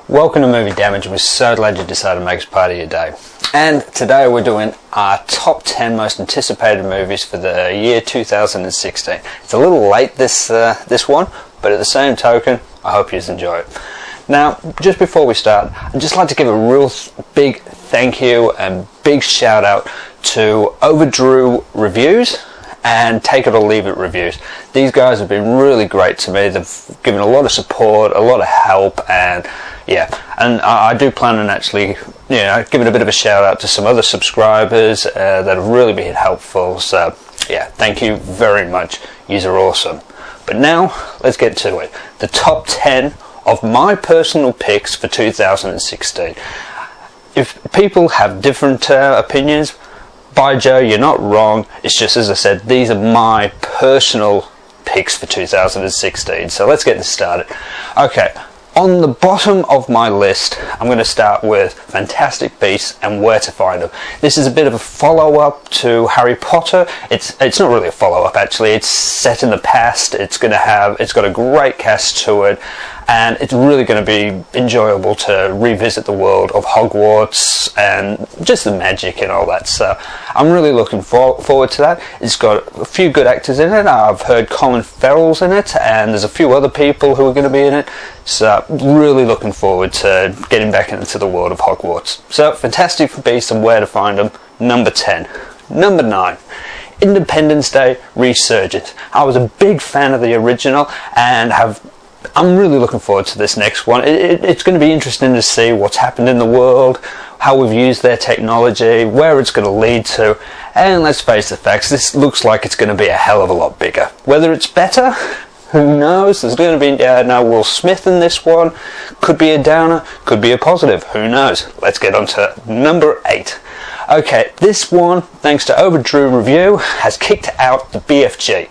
Welcome to Movie Damage. We're so glad you decided to make us part of your day. And today we're doing our top 10 most anticipated movies for the year 2016. It's a little late this one, but at the same token, I hope you enjoy it. Now, just before we start, I'd just like to give a real big thank you and big shout out to Overdrew Reviews and Take It or Leave It Reviews. These guys have been really great to me. They've given a lot of support, a lot of help, and yeah, and I do plan on actually, giving a bit of a shout out to some other subscribers that have really been helpful. So yeah, thank you very much. Yous are awesome. But now let's get to it. The top 10 of my personal picks for 2016. If people have different opinions, by Joe, you're not wrong. It's just, as I said, these are my personal picks for 2016. So let's get this started. Okay, on the bottom of my list, I'm going to start with Fantastic Beasts and Where to Find Them. This is a bit of a follow-up to Harry Potter. It's not really a follow-up, actually. It's set in the past. It's got a great cast to it, and it's really going to be enjoyable to revisit the world of Hogwarts and just the magic and all that. So I'm really looking forward to that. It's got a few good actors in it. I've heard Colin Farrell's in it, and there's a few other people who are going to be in it. So really looking forward to getting back into the world of Hogwarts. So Fantastic Beasts and Where to Find Them, number 10. Number 9. Independence Day Resurgence. I was a big fan of the original and I'm really looking forward to this next one. It's going to be interesting to see what's happened in the world, how we've used their technology, where it's going to lead to, and let's face the facts, this looks like it's going to be a hell of a lot bigger. Whether it's better, who knows? There's going to be no Will Smith in this one. Could be a downer, could be a positive, who knows? Let's get on to number 8. Okay, this one, thanks to Overdrew Review, has kicked out the BFG,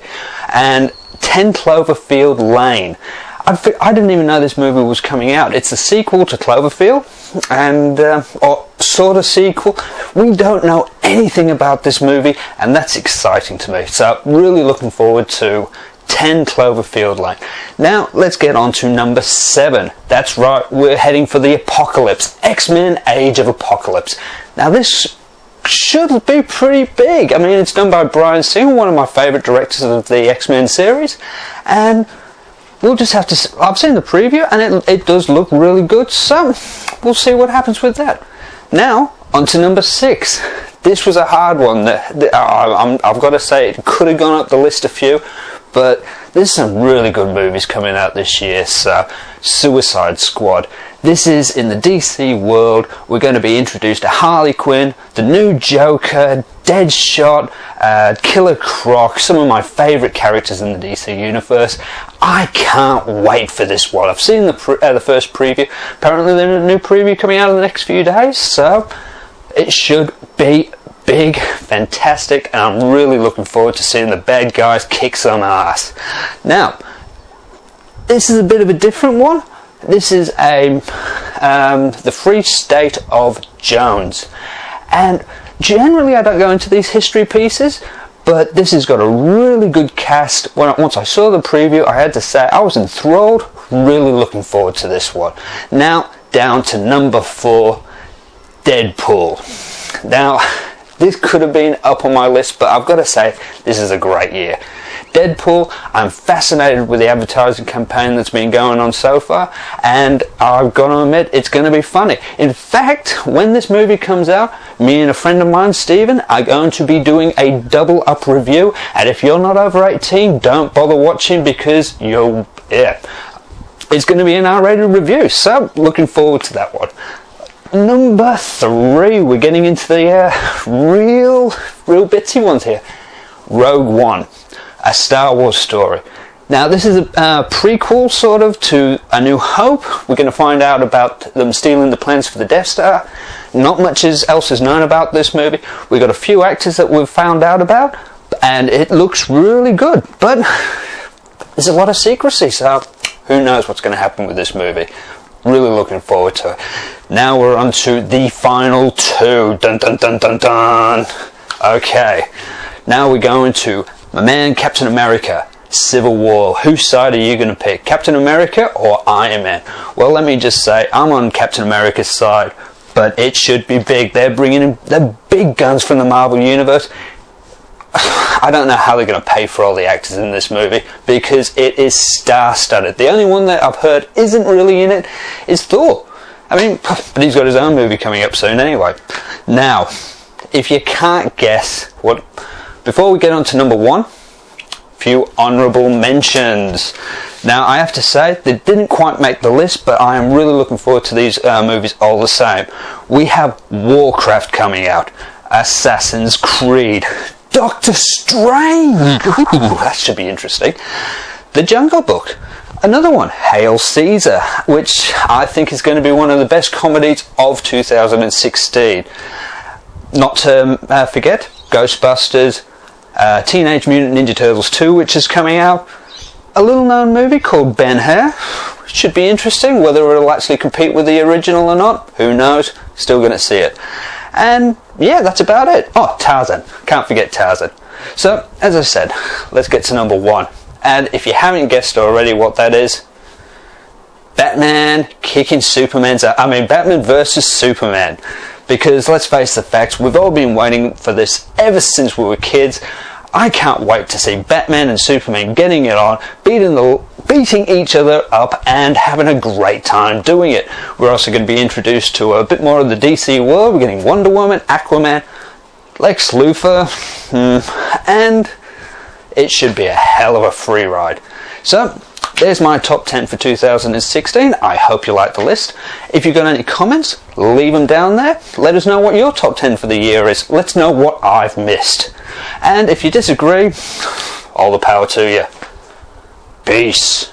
and 10 Cloverfield Lane. I didn't even know this movie was coming out. It's a sequel to Cloverfield, and or sort of sequel. We don't know anything about this movie, and that's exciting to me. So really looking forward to 10 Cloverfield Lane. Now let's get on to number 7. That's right, we're heading for the apocalypse. X-Men Age of Apocalypse. Now this should be pretty big. I mean, it's done by Bryan Singer, one of my favourite directors of the X-Men series, and we'll just have to. I've seen the preview, and it does look really good. So we'll see what happens with that. Now on to number 6. This was a hard one. I've got to say, it could have gone up the list a few, but there's some really good movies coming out this year. So Suicide Squad. This is in the DC world. We're going to be introduced to Harley Quinn, the new Joker, Deadshot, Killer Croc, some of my favourite characters in the DC universe. I can't wait for this one. I've seen the first preview. Apparently there's a new preview coming out in the next few days, so it should be big, fantastic, and I'm really looking forward to seeing the bad guys kick some ass. Now, this is a bit of a different one. This is the Free State of Jones, and generally I don't go into these history pieces, but this has got a really good cast. Once I saw the preview, I had to say I was enthralled. Really looking forward to this one. Now down to number 4, Deadpool. Now this could have been up on my list, but I've got to say this is a great year. Deadpool, I'm fascinated with the advertising campaign that's been going on so far, and I've got to admit, it's going to be funny. In fact, when this movie comes out, me and a friend of mine, Steven, are going to be doing a double up review, and if you're not over 18, don't bother watching, because it's going to be an R-rated review, so looking forward to that one. Number 3, we're getting into the real bitsy ones here. Rogue One. A Star Wars story. Now this is a prequel sort of to A New Hope. We're going to find out about them stealing the plans for the Death Star. Not much else is known about this movie. We've got a few actors that we've found out about, and it looks really good, but there's a lot of secrecy, so who knows what's going to happen with this movie. Really looking forward to it. Now we're on to the final 2. Dun dun dun dun dun. Okay, now we're going to my man Captain America, Civil War. Whose side are you going to pick? Captain America or Iron Man? Well, let me just say, I'm on Captain America's side, but it should be big. They're bringing in the big guns from the Marvel Universe. I don't know how they're going to pay for all the actors in this movie, because it is star-studded. The only one that I've heard isn't really in it is Thor. I mean, but he's got his own movie coming up soon anyway. Now, if you can't guess what... Before we get on to number one, a few honourable mentions. Now, I have to say, they didn't quite make the list, but I am really looking forward to these movies all the same. We have Warcraft coming out, Assassin's Creed, Doctor Strange, ooh, that should be interesting, The Jungle Book, another one, Hail Caesar, which I think is going to be one of the best comedies of 2016. Not to forget, Ghostbusters, Teenage Mutant Ninja Turtles 2, which is coming out, a little known movie called Ben-Hur, which should be interesting. Whether it'll actually compete with the original or not, who knows, still going to see it. And yeah, that's about it. Oh, Tarzan. Can't forget Tarzan. So, as I said, let's get to number one. And if you haven't guessed already what that is, Batman kicking Superman's ass. I mean, Batman versus Superman. Because, let's face the facts, we've all been waiting for this ever since we were kids. I can't wait to see Batman and Superman getting it on, beating each other up and having a great time doing it. We're also going to be introduced to a bit more of the DC world. We're getting Wonder Woman, Aquaman, Lex Luthor, and it should be a hell of a free ride. So, there's my top 10 for 2016. I hope you like the list. If you've got any comments, leave them down there. Let us know what your top 10 for the year is. Let's know what I've missed. And if you disagree, all the power to you. Peace.